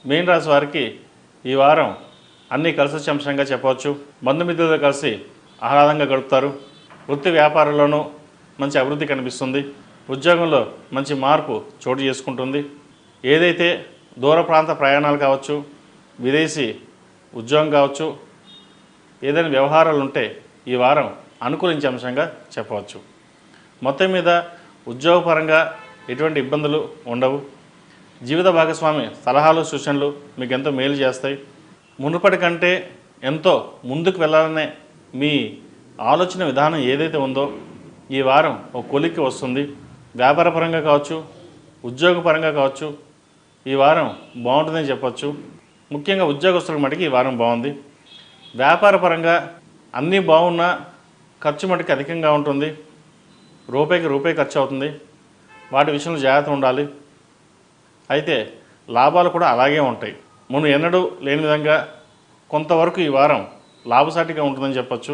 మీన రాశి వారికి ఈ వారం అన్నీ కలిసొచ్చే అంశంగా చెప్పవచ్చు. బంధుమిత్రులతో కలిసి ఆహ్లాదంగా గడుపుతారు. వృత్తి వ్యాపారంలోనూ మంచి అభివృద్ధి కనిపిస్తుంది. ఉద్యోగంలో మంచి మార్పు చోటు చేసుకుంటుంది. ఏదైతే దూర ప్రాంత ప్రయాణాలు కావచ్చు, విదేశీ ఉద్యోగం కావచ్చు, ఏదైనా వ్యవహారాలు ఉంటే ఈ వారం అనుకూలించే అంశంగా చెప్పవచ్చు. మొత్తం మీద ఉద్యోగపరంగా ఎటువంటి ఇబ్బందులు ఉండవు. జీవిత భాగస్వామి సలహాలు సూచనలు మీకు ఎంతో మేలు చేస్తాయి. మునుపటి కంటే ఎంతో ముందుకు వెళ్ళాలనే మీ ఆలోచన విధానం ఏదైతే ఉందో ఈ వారం ఒక కొలిక్కి వస్తుంది. వ్యాపారపరంగా కావచ్చు, ఉద్యోగపరంగా కావచ్చు, ఈ వారం బాగుంటుందని చెప్పచ్చు. ముఖ్యంగా ఉద్యోగస్తుల మటుకు ఈ వారం బాగుంది. వ్యాపారపరంగా అన్నీ బాగున్నా ఖర్చు మటుకు అధికంగా ఉంటుంది. రూపాయికి రూపాయి ఖర్చు అవుతుంది. వాటి విషయంలో జాగ్రత్త ఉండాలి. అయితే లాభాలు కూడా అలాగే ఉంటాయి. మనం ఎన్నడూ లేని విధంగా కొంతవరకు ఈ వారం లాభసాటిగా ఉంటుందని చెప్పచ్చు.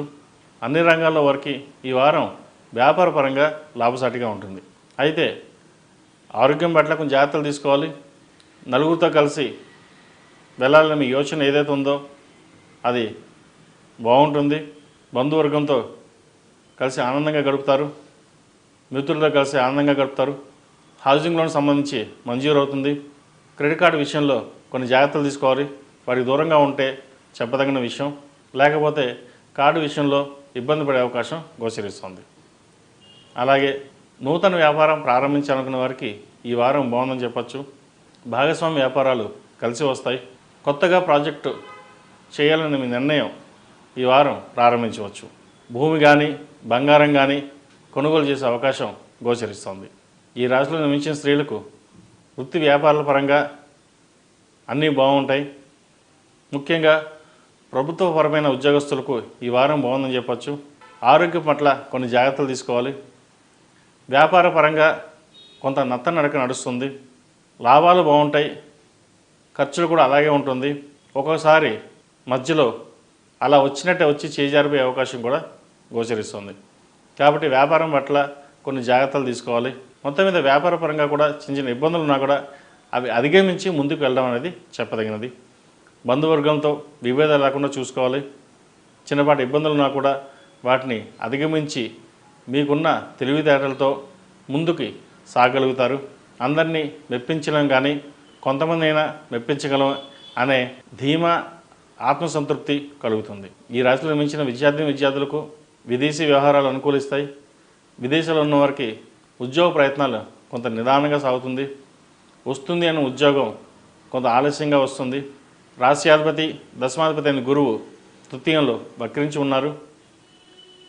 అన్ని రంగాల్లో వరకు ఈ వారం వ్యాపారపరంగా లాభసాటిగా ఉంటుంది. అయితే ఆరోగ్యం పట్ల కొంచెం జాగ్రత్తలు తీసుకోవాలి. నలుగురితో కలిసి వెళ్ళాలని మీ యోచన ఏదైతే ఉందో అది బాగుంటుంది. బంధువర్గంతో కలిసి ఆనందంగా గడుపుతారు. మిత్రులతో కలిసి ఆనందంగా గడుపుతారు. హౌసింగ్ లోన్ సంబంధించి మంజూరు అవుతుంది. క్రెడిట్ కార్డు విషయంలో కొన్ని జాగ్రత్తలు తీసుకోవాలి. వారికి దూరంగా ఉంటే చెప్పదగిన విషయం. లేకపోతే కార్డు విషయంలో ఇబ్బంది పడే అవకాశం గోచరిస్తుంది. అలాగే నూతన వ్యాపారం ప్రారంభించాలనుకున్న వారికి ఈ వారం బాగుందని చెప్పచ్చు. భాగస్వామి వ్యాపారాలు కలిసి వస్తాయి. కొత్తగా ప్రాజెక్టు చేయాలని మీ నిర్ణయం ఈ వారం ప్రారంభించవచ్చు. భూమి కానీ బంగారం కానీ కొనుగోలు చేసే అవకాశం గోచరిస్తుంది. ఈ రాశిలో జన్మించిన స్త్రీలకు వృత్తి వ్యాపారాల పరంగా అన్నీ బాగుంటాయి. ముఖ్యంగా ప్రభుత్వపరమైన ఉద్యోగస్తులకు ఈ వారం బాగుందని చెప్పచ్చు. ఆరోగ్యం పట్ల కొన్ని జాగ్రత్తలు తీసుకోవాలి. వ్యాపార పరంగా కొంత నత్తనడక నడుస్తుంది. లాభాలు బాగుంటాయి. ఖర్చులు కూడా అలాగే ఉంటుంది. ఒక్కొక్కసారి మధ్యలో అలా వచ్చినట్టే వచ్చి చేజారిపోయే అవకాశం కూడా గోచరిస్తుంది. కాబట్టి వ్యాపారం పట్ల కొన్ని జాగ్రత్తలు తీసుకోవాలి. మొత్తం మీద వ్యాపార పరంగా కూడా చిన్న చిన్న ఇబ్బందులు ఉన్నా కూడా అవి అధిగమించి ముందుకు వెళ్ళడం అనేది చెప్పదగినది. బంధువర్గంతో విభేదాలు లేకుండా చూసుకోవాలి. చిన్నపాటి ఇబ్బందులు ఉన్నా కూడా వాటిని అధిగమించి మీకున్న తెలివితేటలతో ముందుకు సాగలుగుతారు. అందరినీ మెప్పించడం కానీ కొంతమంది అయినా మెప్పించగలం అనే ధీమా ఆత్మసంతృప్తి కలుగుతుంది. ఈ రాశిలో మించిన విద్యార్థులకు విదేశీ వ్యవహారాలు అనుకూలిస్తాయి. విదేశాల్లో ఉన్నవారికి ఉద్యోగ ప్రయత్నాలు కొంత నిదానంగా సాగుతుంది. వస్తుంది అనే ఉద్యోగం కొంత ఆలస్యంగా వస్తుంది. రాశ్యాధిపతి దశమాధిపతి అయిన గురువు తృతీయంలో వక్రించి ఉన్నారు.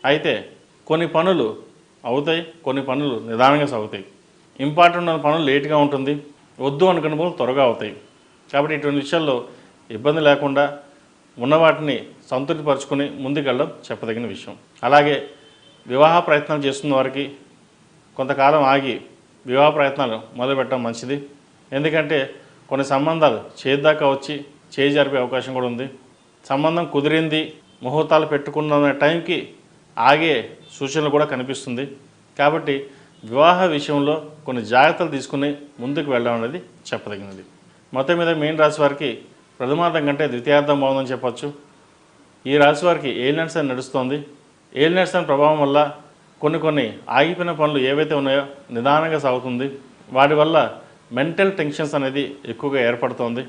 అయితే కొన్ని పనులు అవుతాయి, కొన్ని పనులు నిదానంగా సాగుతాయి. ఇంపార్టెంట్ ఉన్న పనులు లేట్గా ఉంటుంది. వద్దు అనుకున్న పనులు త్వరగా అవుతాయి. కాబట్టి ఇటువంటి విషయాల్లో ఇబ్బంది లేకుండా ఉన్న వాటిని సంతృప్తిపరచుకొని ముందుకెళ్ళడం చెప్పదగిన విషయం. అలాగే వివాహ ప్రయత్నాలు చేస్తున్న వారికి కొంతకాలం ఆగి వివాహ ప్రయత్నాలు మొదలుపెట్టడం మంచిది. ఎందుకంటే కొన్ని సంబంధాలు చేద్దాకా వచ్చి చేయి జరిపే అవకాశం కూడా ఉంది. సంబంధం కుదిరింది, ముహూర్తాలు పెట్టుకున్న టైంకి ఆగే సూచనలు కూడా కనిపిస్తుంది. కాబట్టి వివాహ విషయంలో కొన్ని జాగ్రత్తలు తీసుకుని ముందుకు వెళ్ళడం అనేది చెప్పదగినది. మొత్తం మీద మీన రాశి వారికి ప్రథమార్థం కంటే ద్వితీయార్థం బాగుందని చెప్పచ్చు. ఈ రాశి వారికి ఏలినట్స్ అని నడుస్తోంది. ఏలినట్స్ అని ప్రభావం వల్ల కొన్ని ఆగిపోయిన పనులు ఏవైతే ఉన్నాయో నిదానంగా సాగుతుంది. వాటి వల్ల మెంటల్ టెన్షన్స్ అనేది ఎక్కువగా ఏర్పడుతోంది.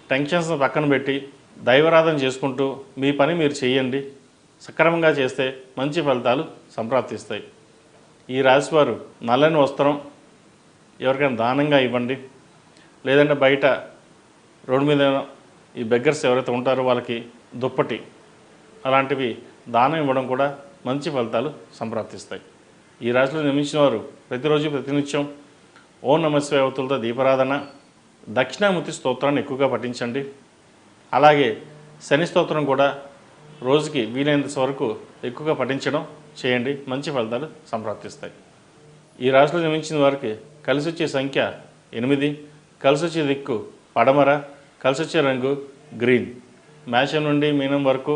టెన్షన్స్ని పక్కన పెట్టి దైవారాధన చేసుకుంటూ మీ పని మీరు చేయండి. సక్రమంగా చేస్తే మంచి ఫలితాలు సంప్రాప్తిస్తాయి. ఈ రాశివారు నల్లని వస్త్రం ఎవరికైనా దానంగా ఇవ్వండి. లేదంటే బయట రోడ్డు మీద ఈ బెగ్గర్స్ ఎవరైతే ఉంటారో వాళ్ళకి దుప్పటి అలాంటివి దానం ఇవ్వడం కూడా మంచి ఫలితాలు సంప్రాప్తిస్తాయి. ఈ రాశిలో జన్మించిన వారు ప్రతిరోజు ప్రతినిత్యం ఓం నమః శివాయ ఒత్తులతో దీపారాధన, దక్షిణామూర్తి స్తోత్రాన్ని ఎక్కువగా పఠించండి. అలాగే శని స్తోత్రం కూడా రోజుకి వీలైనంత వరకు ఎక్కువగా పఠించడం చేయండి. మంచి ఫలితాలు సంప్రాప్తిస్తాయి. ఈ రాశిలో జన్మించిన వారికి కలిసి వచ్చే సంఖ్య 8, కలిసి వచ్చే దిక్కు పడమర, కలిసి వచ్చే రంగు గ్రీన్. మేషం నుండి మీనం వరకు